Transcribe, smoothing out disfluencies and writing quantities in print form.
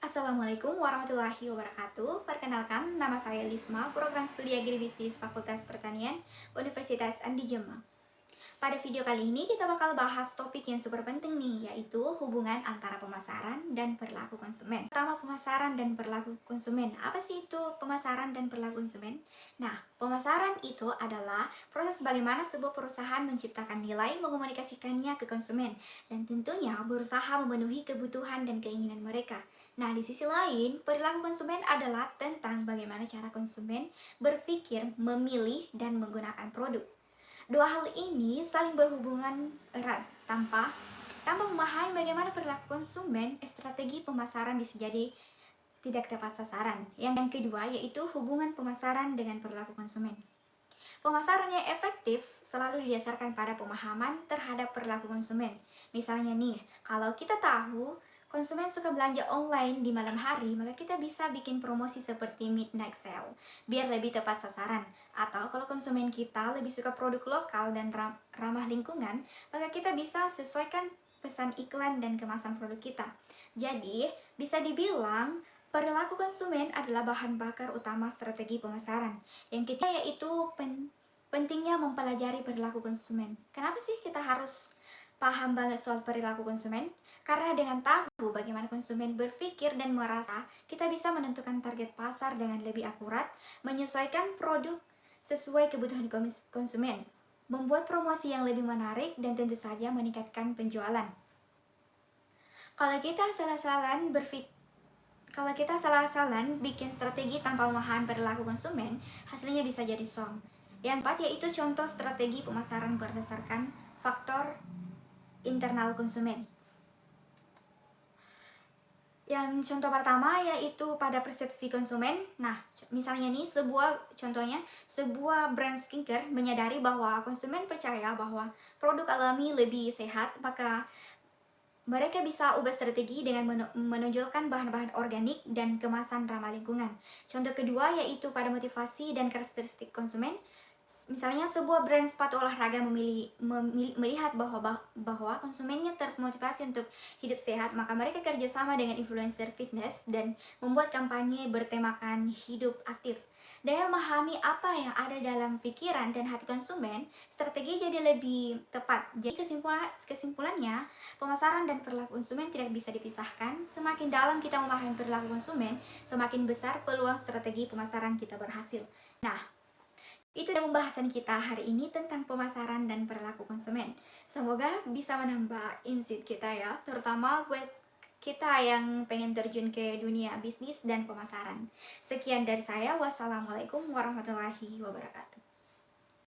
Assalamualaikum warahmatullahi wabarakatuh. Perkenalkan, nama saya Lisma, program studi agribisnis Fakultas Pertanian, Universitas Andi Jemang. Pada video kali ini kita bakal bahas topik yang super penting nih, yaitu hubungan antara pemasaran dan perilaku konsumen. Pertama, pemasaran dan perilaku konsumen. Apa sih itu pemasaran dan perilaku konsumen? Nah, pemasaran itu adalah proses bagaimana sebuah perusahaan menciptakan nilai, mengomunikasikannya ke konsumen, dan tentunya berusaha memenuhi kebutuhan dan keinginan mereka. Nah, di sisi lain, perilaku konsumen adalah tentang bagaimana cara konsumen berpikir, memilih, dan menggunakan produk. Dua hal ini saling berhubungan erat. Tanpa memahami bagaimana perilaku konsumen, strategi pemasaran bisa jadi tidak tepat sasaran. Yang kedua yaitu hubungan pemasaran dengan perilaku konsumen. Pemasaran yang efektif selalu didasarkan pada pemahaman terhadap perilaku konsumen. Misalnya nih, kalau kita tahu konsumen suka belanja online di malam hari, maka kita bisa bikin promosi seperti midnight sale, biar lebih tepat sasaran. Atau kalau konsumen kita lebih suka produk lokal dan ramah lingkungan, maka kita bisa sesuaikan pesan iklan dan kemasan produk kita. Jadi, bisa dibilang perilaku konsumen adalah bahan bakar utama strategi pemasaran. Yang ketiga yaitu pentingnya mempelajari perilaku konsumen. Kenapa sih kita harus paham banget soal perilaku konsumen? Karena dengan tahu bagaimana konsumen berpikir dan merasa, kita bisa menentukan target pasar dengan lebih akurat, menyesuaikan produk sesuai kebutuhan konsumen, membuat promosi yang lebih menarik, dan tentu saja meningkatkan penjualan. Kalau kita salah-salan bikin strategi tanpa memahami perilaku konsumen, hasilnya bisa jadi song. Yang keempat yaitu contoh strategi pemasaran berdasarkan faktor internal konsumen. Yang contoh pertama yaitu pada persepsi konsumen. Nah, misalnya nih sebuah brand skincare menyadari bahwa konsumen percaya bahwa produk alami lebih sehat, maka mereka bisa ubah strategi dengan menonjolkan bahan-bahan organik dan kemasan ramah lingkungan. Contoh kedua yaitu pada motivasi dan karakteristik konsumen. Misalnya sebuah brand sepatu olahraga melihat bahwa konsumennya termotivasi untuk hidup sehat, maka mereka kerjasama dengan influencer fitness dan membuat kampanye bertemakan hidup aktif. Dengan memahami apa yang ada dalam pikiran dan hati konsumen, strategi jadi lebih tepat. Jadi kesimpulannya, pemasaran dan perilaku konsumen tidak bisa dipisahkan. Semakin dalam kita memahami perilaku konsumen, semakin besar peluang strategi pemasaran kita berhasil. Nah, itu pembahasan kita hari ini tentang pemasaran dan perilaku konsumen. Semoga bisa menambah insight kita ya, terutama buat kita yang pengen terjun ke dunia bisnis dan pemasaran. Sekian dari saya. Wassalamualaikum warahmatullahi wabarakatuh.